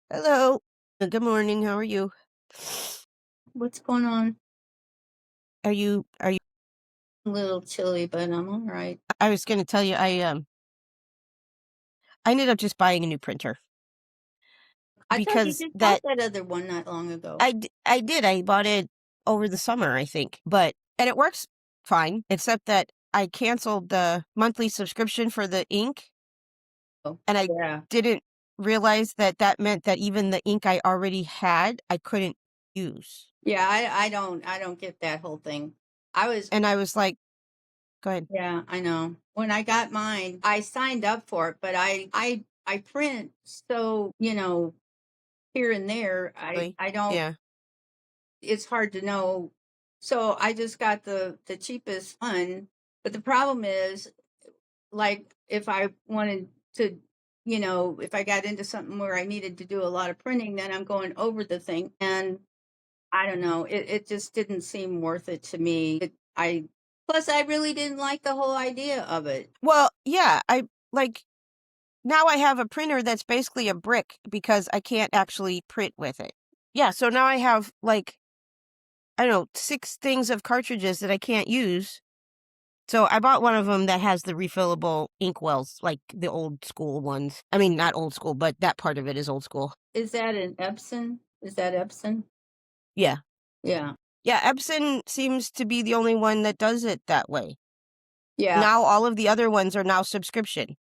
Hello. Good morning. How are you? What's going on? Are you A little chilly, but I'm all right. I was going to tell you I ended up just buying a new printer I thought you because just bought that that other one not long ago. I did. I bought it over the summer, I think. And it works fine except that I canceled the monthly subscription for the ink Oh, and I yeah. didn't realize that that meant that even the ink I already had, I couldn't use. Yeah, I don't get that whole thing. I was And I was like, go ahead. Yeah, I know. When I got mine, I signed up for it, but I print so, here and there. I Really? I don't Yeah. It's hard to know. So I just got the cheapest one, but the problem is, like, if I wanted to, if I got into something where I needed to do a lot of printing, then I'm going over the thing. And I don't know, it just didn't seem worth it to me. Plus, I really didn't like the whole idea of it. Well, yeah, I like now I have a printer that's basically a brick because I can't actually print with it. Yeah, so now I have like, I don't know, 6 things of cartridges that I can't use. So I bought one of them that has the refillable ink wells, like the old school ones. I mean, not old school, but that part of it is old school. Is that an Epson? Is that Epson? Yeah. Yeah. Yeah, Epson seems to be the only one that does it that way. Yeah. Now all of the other ones are now subscription.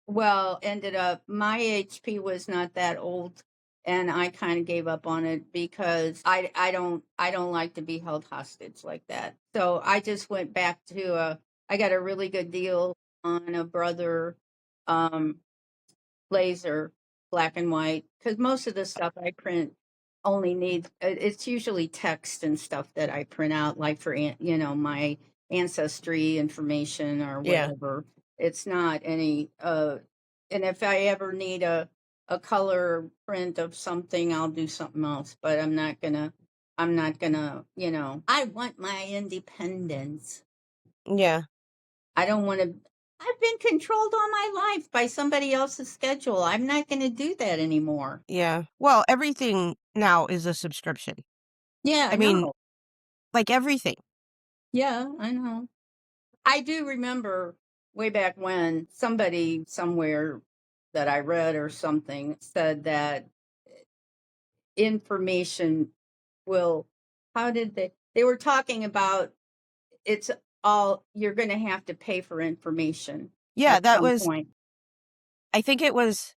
Well, ended up my HP was not that old, and I kind of gave up on it because I don't like to be held hostage like that. So I just went back to I got a really good deal on a Brother um laser, black and white, because most of the stuff I print only needs it's usually text and stuff that I print out, like for my ancestry information or Yeah. whatever. It's not any and if I ever need a color print of something, I'll do something else. But I'm not gonna, I want my independence. Yeah. I don't want to. I've been controlled all my life by somebody else's schedule. I'm not going to do that anymore. Yeah. Well, everything now is a subscription. Yeah, I I mean, know. like everything. Yeah, I know. I do remember way back when somebody somewhere that I read or something said that information will, how did they were talking about it's all, you're going to have to pay for information Yeah, at that some was point. I think it was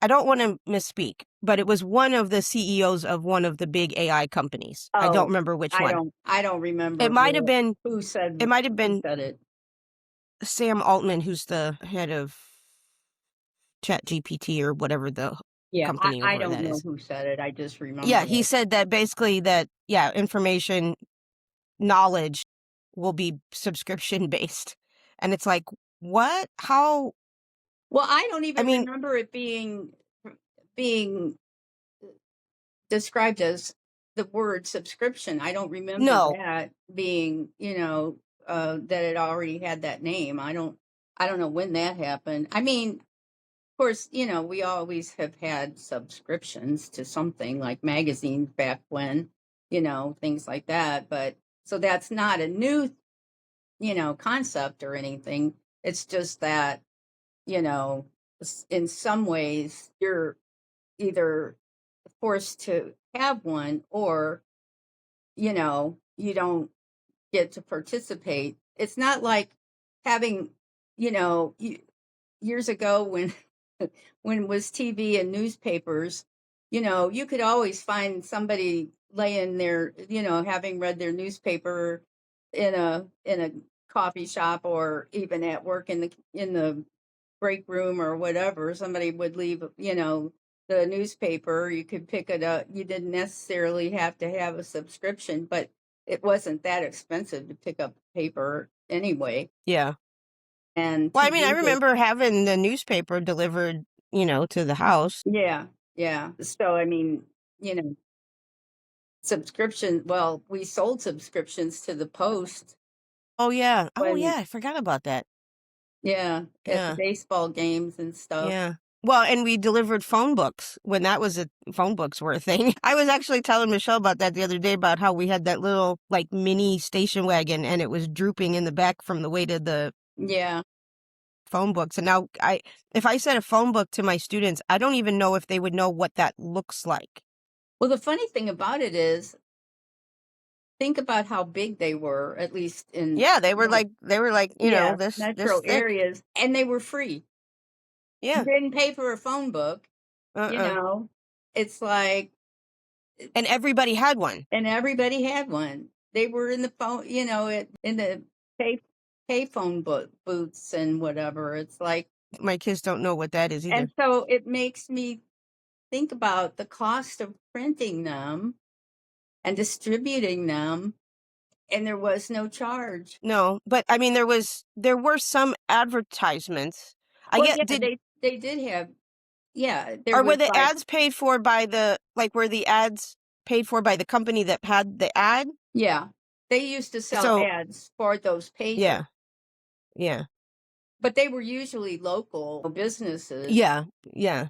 I don't wanna misspeak, but it was one of the CEOs of one of the big AI companies. I don't Oh, remember which I one. don't I don't It remember might have been who said it might have who been said it. Sam Altman, who's the head of ChatGPT or whatever the Yeah, I company I over don't that know is. who said it. I just Yeah, remember he it. said that basically that, yeah, information knowledge will be subscription based. And it's like, what? How? Well, I don't I even mean, remember it being described as the word subscription. I don't remember no. that being, that it already had that name. I don't know when that happened. I mean, of course, we always have had subscriptions to something like magazines back when, things like that. But so that's not a new, concept or anything. It's just that, you know, in some ways you're either forced to have one or, you don't get to participate. It's not like having, years ago when when it was TV and newspapers, you could always find somebody laying there, having read their newspaper in a coffee shop or even at work in the break room or whatever. Somebody would leave, the newspaper. You could pick it up. You didn't necessarily have to have a subscription, but it wasn't that expensive to pick up paper anyway. Yeah. And Well, I mean, I TV was, remember having the newspaper delivered, to the house. yeah, yeah. So I mean, subscription. Well, we sold subscriptions to the Post Oh, yeah. Oh, when, yeah, I forgot about that. yeah, at the Yeah. baseball games and stuff. Yeah. Well, and we delivered phone books when phone books were a thing. I was actually telling Michelle about that the other day, about how we had that little like mini station wagon and it was drooping in the back from the weight of the Yeah. phone books. And now if I said a phone book to my students, I don't even know if they would know what that looks like. Well, the funny thing about it is, think about how big they were, at least in Yeah, they were like yeah, this metro thick. areas, and they were free. You Yeah. didn't pay for a phone book, you Uh-uh. know. It's like, And everybody had one. and everybody had one. They were in the phone, in the pay phone booths and whatever. It's like, My kids don't know what that is either. and so it makes me think about the cost of printing them and distributing them, and there was no charge. No, but I mean there were some advertisements. I Well, get yeah, did they did have, yeah, there or were was the like, ads paid for by were the ads paid for by the company that had the ad? yeah, they used to sell So, ads for those pages, yeah. Yeah. but they were usually local businesses, Yeah. Yeah.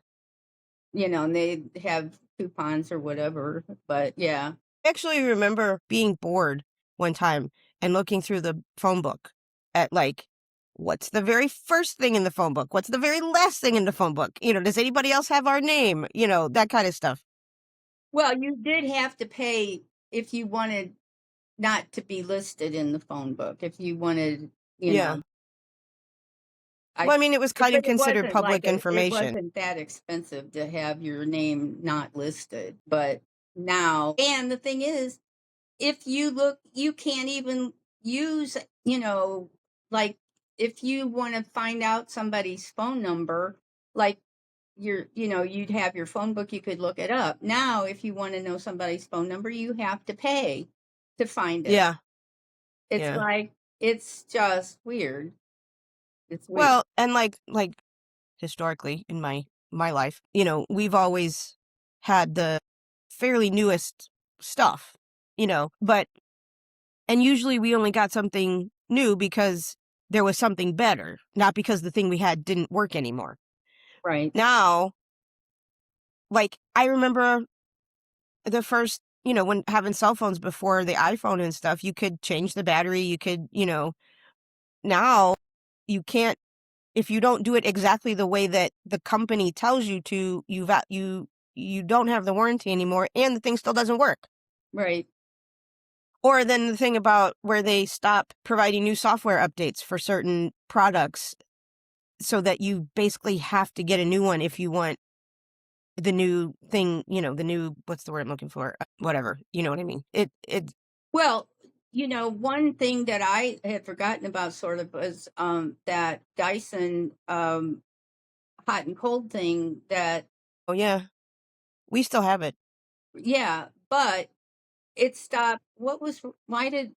and they'd have coupons or whatever. But yeah, I actually remember being bored one time and looking through the phone book at like, what's the very first thing in the phone book? What's the very last thing in the phone book? Does anybody else have our name? That kind of stuff. well, you did have to pay if you wanted not to be listed in the phone book. If you wanted, you Yeah. know, I Well, I mean, it was kind but of considered public it information. wasn't that expensive to have your name not listed. But now, and the thing is, if you look, you can't even use, like, if you want to find out somebody's phone number, like, you'd have your phone book, you could look it up. Now, if you want to know somebody's phone number, you have to pay to find it. Yeah. It's Yeah. like, it's just weird. It's weird. Well, and like historically in my life, we've always had the fairly newest stuff, but and usually we only got something new because there was something better, not because the thing we had didn't work anymore. Right. Now, like I remember the first, when having cell phones before the iPhone and stuff, you could change the battery, you could, now you can't. If you don't do it exactly the way that the company tells you to, you don't have the warranty anymore, and the thing still doesn't work. Right. Or then the thing about where they stop providing new software updates for certain products, so that you basically have to get a new one if you want the new thing, the new, what's the word I'm looking for? Whatever, you know what I mean? Well, one thing that I had forgotten about sort of was that Dyson hot and cold thing that, Oh yeah, we still have it. yeah, but it stopped. Why did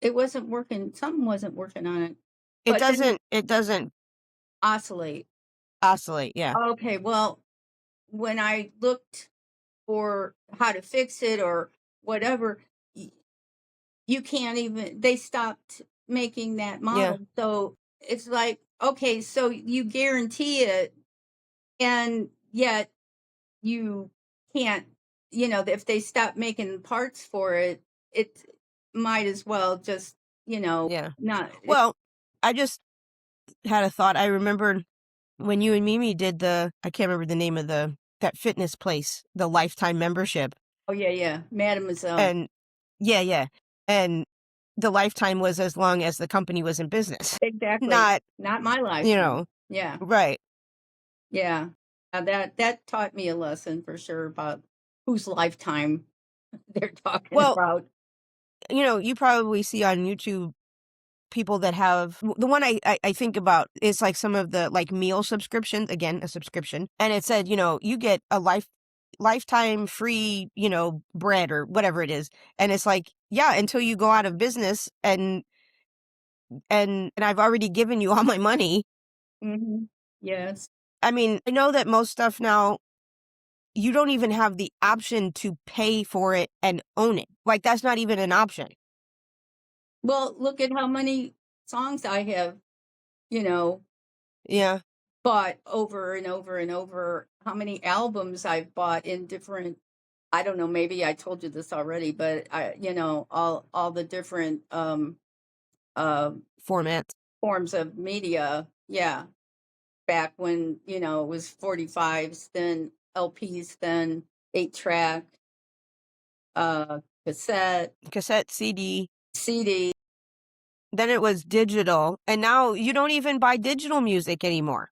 it wasn't working? Something wasn't working on it. It But then doesn't oscillate. oscillate. Yeah. Okay, well, when I looked for how to fix it or whatever, you can't even, they stopped making that Yeah. model. So it's like, okay, so you guarantee it, and yet you can't, if they stop making parts for it, it might as well just, Yeah. not. Well, I just had a thought. I remembered when you and Mimi did I can't remember the name of that fitness place, the lifetime membership. Oh, yeah, yeah, Mademoiselle. And yeah, yeah. And the lifetime was as long as the company was in business. Exactly. Not, Not my you lifetime. know, Yeah, right. yeah. That taught me a lesson for sure about whose lifetime they're talking Well, about. you probably see on YouTube people that have the one I think about is like some of the like meal subscriptions, again, a subscription. And it said, you get a lifetime free, bread or whatever it is. And it's like, yeah, until you go out of business and I've already given you all my money. Hmm. Yes. I mean, I know that most stuff now, you don't even have the option to pay for it and own it. Like that's not even an option. Well, look at how many songs I have, you know, Yeah. bought over and over and over, how many albums I've bought in different, I don't know, maybe I told you this already, but all the different uh Formats. forms of media. Yeah. Back when, it was 45s, then LPs, then 8-track, cassette, Cassette, CD, CD. then it was digital, and now you don't even buy digital music anymore.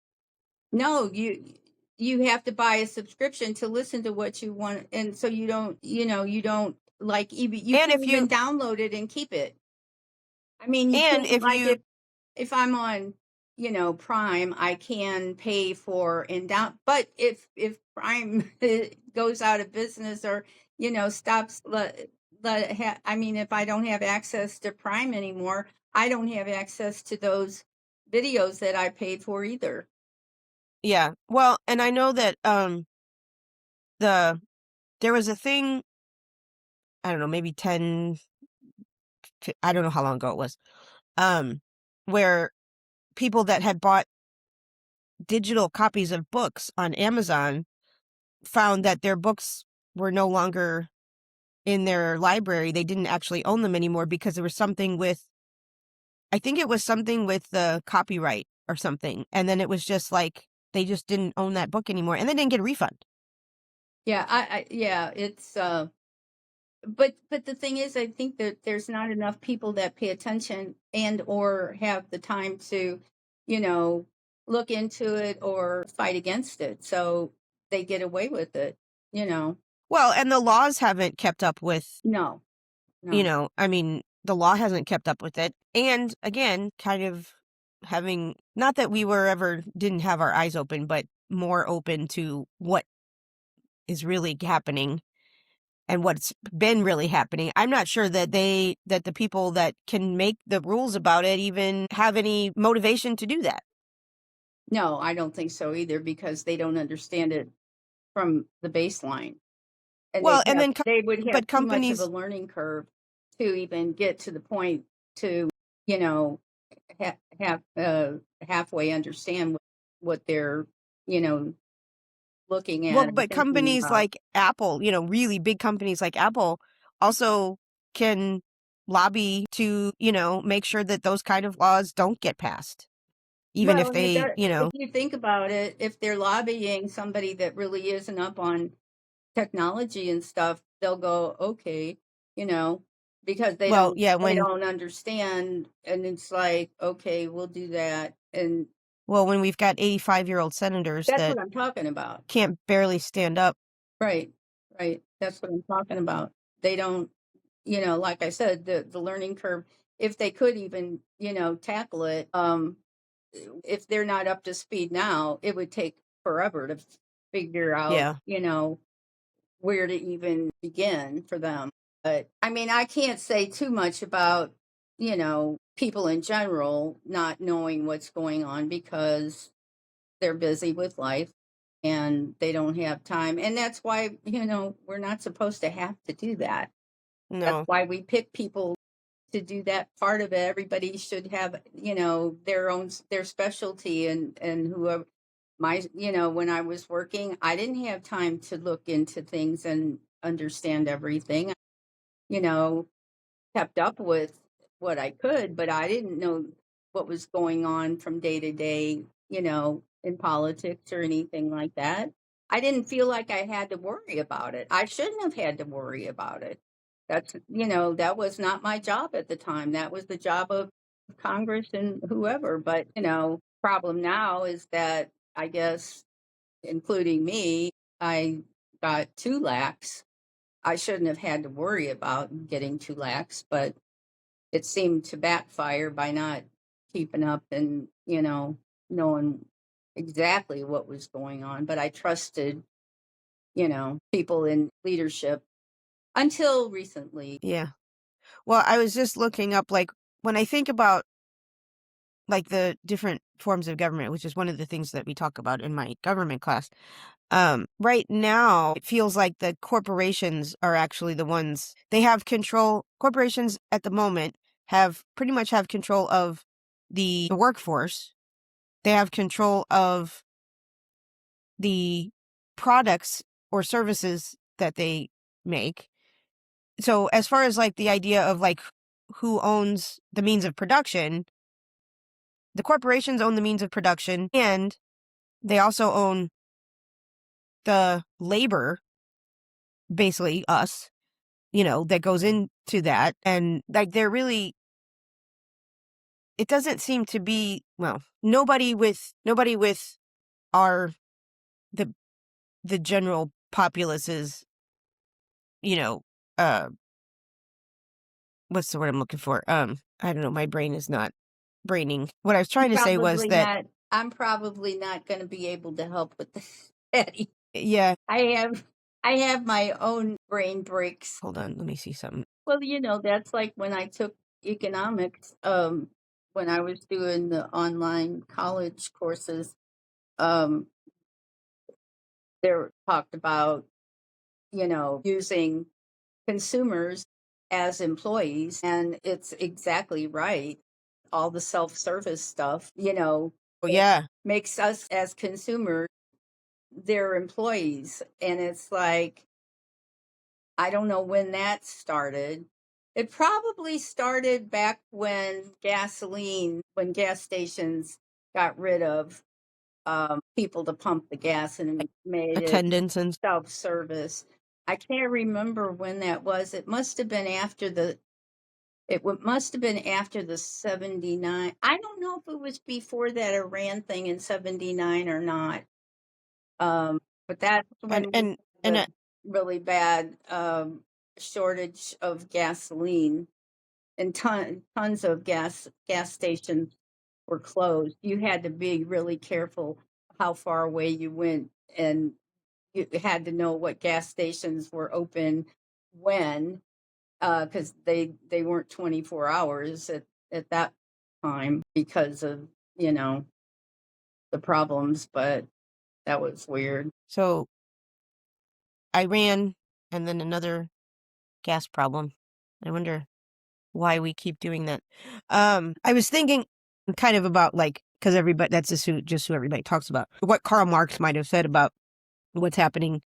No, you have to buy a subscription to listen to what you want, and so you don't like, even you And can't if even you download it and keep it. I mean, you and can't, if like, you if I'm on, Prime, I can pay for and down, but if Prime goes out of business, or, stops, I mean, if I don't have access to Prime anymore, I don't have access to those videos that I paid for either. yeah. Well, and I know that there was a thing, I don't know, maybe 10 I don't know how long ago it was. Where people that had bought digital copies of books on Amazon found that their books were no longer in their library. They didn't actually own them anymore because there was something with, I think it was something with the copyright or something. And then it was just like they just didn't own that book anymore and they didn't get a refund. Yeah, yeah, it's but the thing is, I think that there's not enough people that pay attention and or have the time to, you know, look into it or fight against it. So they get away with it, you know. Well, and the laws haven't kept up with, No, no. I mean, the law hasn't kept up with it. And again, kind of having, not that we were ever, didn't have our eyes open, but more open to what is really happening and what's been really happening. I'm not sure that that the people that can make the rules about it even have any motivation to do that. No, I don't think so either, because they don't understand it from the baseline. And Well, and then, they would have but too much of a companies, learning curve to even get to the point to, you know, halfway understand what they're, you know, looking well, at and but thinking companies about. like Apple, really big companies like Apple also can lobby to, make sure that those kind of laws don't get passed, even Well, if and they, if you think about it, if they're lobbying somebody that really isn't up on technology and stuff, they'll go, okay, you know, because well, yeah, they don't understand, and it's like, okay, we'll do that, and when we've got 85-year-old senators that's that what I'm talking about. can't barely stand up. Right, right. That's what I'm talking about. They don't, like I said, the learning curve, if they could even, tackle it, if they're not up to speed now, it would take forever to figure out, Yeah, where to even begin for them. But I mean, I can't say too much about, people in general not knowing what's going on, because they're busy with life and they don't have time. And that's why, we're not supposed to have to do that. That's no. why we pick people to do that part of it. Everybody should have, their specialty, and whoever when I was working, I didn't have time to look into things and understand everything. You know, kept up with what I could, but I didn't know what was going on from day to day, in politics or anything like that. I didn't feel like I had to worry about it. I shouldn't have had to worry about it. That was not my job at the time. That was the job of Congress and whoever. But, problem now is that, I guess, including me, I got two lax. I shouldn't have had to worry about getting too lax, but it seemed to backfire by not keeping up and, knowing exactly what was going on. But I trusted, people in leadership until recently. Yeah. Well, I was just looking up, like, when I think about, like, the different forms of government, which is one of the things that we talk about in my government class. Right now, it feels like the corporations are actually the ones, they have control. Corporations at the moment pretty much have control of the workforce. They have control of the products or services that they make. So as far as like the idea of like who owns the means of production, the corporations own the means of production, and they also own the labor, basically us, that goes into that. And like they're really, it doesn't seem to be, well, nobody with our the general populace is, you know, uh what's the word I'm looking for? I don't know, my brain is not braining. What I was trying to say was Probably that not. I'm probably not going to be able to help with that. yeah, I have I have my own brain breaks. hold on, let me see something. Well, that's like when I took economics, when I was doing the online college courses, um, there talked about, using consumers as employees, and it's exactly right. All the self-service stuff, Oh it yeah. makes us as consumers their employees. And it's like, I don't know when that started. It probably started back when when gas stations got rid of people to pump the gas and made it Attendance and self service. I can't remember when that was. Must have been after the 79. I don't know if it was before that Iran thing in 79 or not. But that's and when we and had and a really bad shortage of gasoline, and tons of gas stations were closed. You had to be really careful how far away you went, and you had to know what gas stations were open when, because they weren't 24 hours at that time because of the problems. But that was weird. so Iran and then another gas problem. I wonder why we keep doing that. I was thinking kind of about like, because everybody, that's just who everybody talks about. What Karl Marx might have said about what's happening,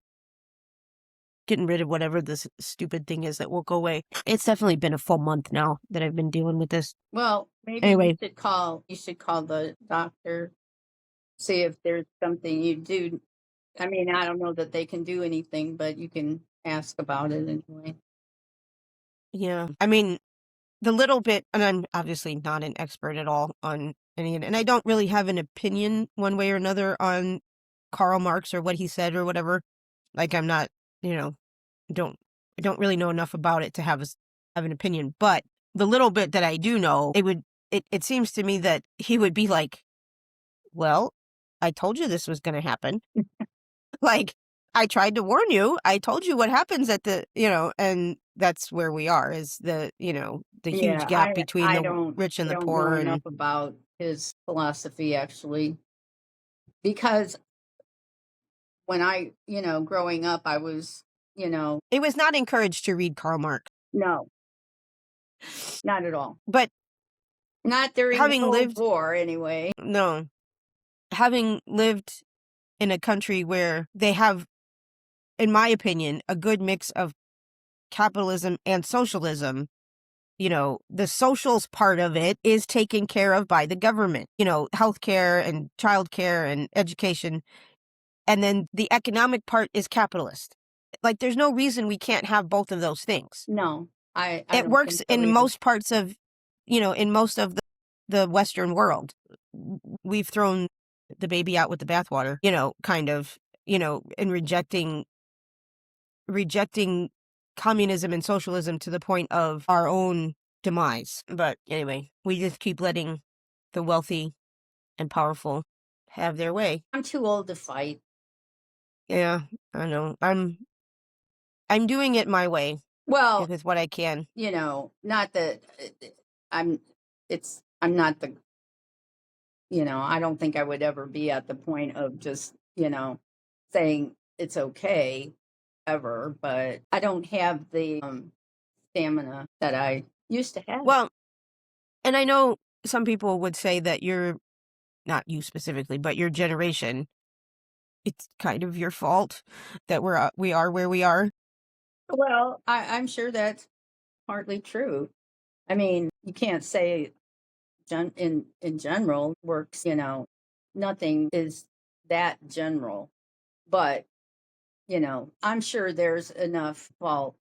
getting rid of whatever this stupid thing is that won't go away. It's definitely been a full month now that I've been dealing with this. Well, maybe Anyway, you should call the doctor, see if there's something you do. I mean, I don't know that they can do anything, but you can ask about it anyway. yeah. I mean, the little bit, and I'm obviously not an expert at all on any, and I don't really have an opinion one way or another on Karl Marx or what he said or whatever. Like I'm not, you know, don't I don't really know enough about it to have an opinion. But the little bit that I do know, it seems to me that he would be like, well, I told you this was going to happen. Like, I tried to warn you. I told you what happens at and that's where we are, is the huge Yeah, gap between the rich I and the don't know poor. enough And about his philosophy actually, because when growing up, I was, it was not encouraged to read Karl Marx. no, not at all. But Not during the having Cold lived, War, anyway. no, having lived in a country where they have, in my opinion, a good mix of capitalism and socialism, the socials part of it is taken care of by the government, healthcare and childcare and education. And then the economic part is capitalist. Like, there's no reason we can't have both of those things. No, I It don't works think so in either. most parts of, in most of the Western world. We've thrown the baby out with the bathwater, kind of, in rejecting communism and socialism to the point of our own demise. But anyway, we just keep letting the wealthy and powerful have their way. I'm too old to fight. Yeah, I know. I'm doing it my way Well, with what I can. not that I'm I'm not I don't think I would ever be at the point of just, saying it's okay ever, but I don't have the stamina that I used to have. Well, and I know some people would say that you're not you specifically, but your generation, it's kind of your fault that we are where we are. Well, I'm sure that's partly true. I mean, you can't say in general works, nothing is that general, but I'm sure there's enough fault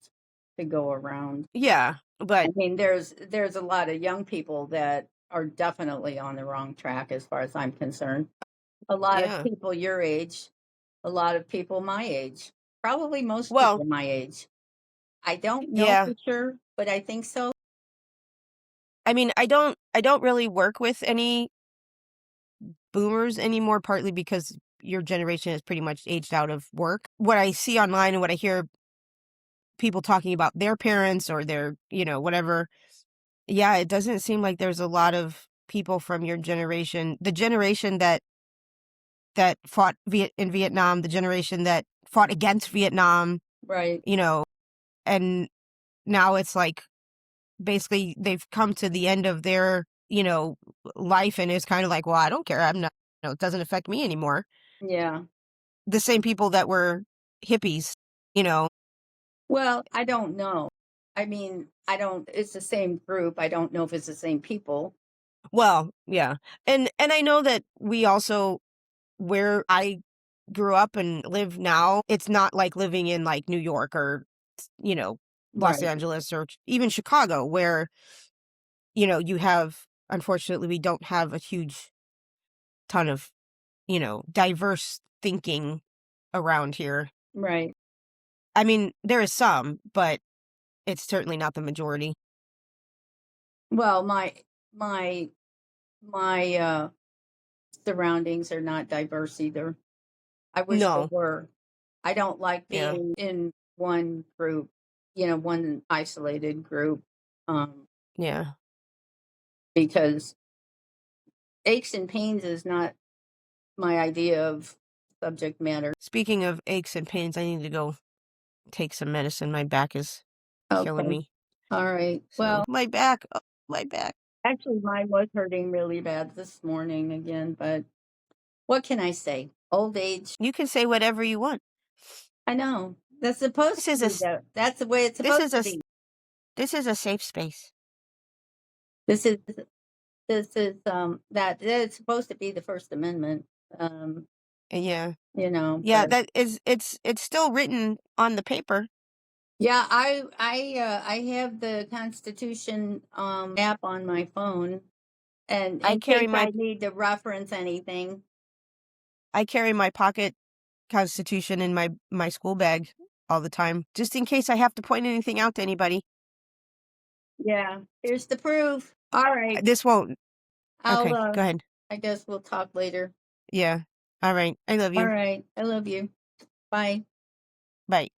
to go around. Yeah, I but mean, there's a lot of young people that are definitely on the wrong track as far as I'm concerned. A lot of yeah. people your age, a lot of people my age, probably most Well, people my age. I don't know yeah. for sure, but I think so. I mean, I don't really work with any boomers anymore, partly because your generation is pretty much aged out of work. What I see online and what I hear people talking about their parents or their, whatever. Yeah, it doesn't seem like there's a lot of people from your generation, the generation that fought in Vietnam, the generation that fought against Vietnam, Right. you know, and now it's like basically they've come to the end of their, life and it's kind of like, well, I don't care. I'm not, it doesn't affect me anymore. Yeah. The same people that were hippies, you know. Well, I don't know. I mean, I don't it's the same group. I don't know if it's the same people. Well, yeah. And I know that we also where I grew up and live now, it's not like living in like New York or you know, Los Right. Angeles or even Chicago where, you have unfortunately we don't have a huge ton of, diverse thinking around here. Right. I mean, there is some, but it's certainly not the majority. Well, my my surroundings are not diverse either. I wish they No. were. I don't like Yeah. being in one group, one isolated group, Yeah. because aches and pains is not my idea of subject matter. Speaking of aches and pains, I need to go take some medicine. My back is killing Okay. me. All right. So, Well, my back, oh, my back. actually, mine was hurting really bad this morning again, but what can I say? Old age. You can say whatever you want. I know. That's This supposed to is a be s- that. That's the way it's this supposed is a to s- be. this is a safe space. This is that it's supposed to be the First Amendment. Um, Yeah. Yeah, but that is it's still written on the paper. yeah, I have the Constitution app on my phone, and I in carry case my I need to reference anything. I carry my pocket constitution in my school bag all the time, just in case I have to point anything out to anybody. Yeah, here's the proof. All right, This won't. I'll Okay, go ahead. I guess we'll talk later. Yeah. All right. I love All you. right, I love you. Bye. Bye.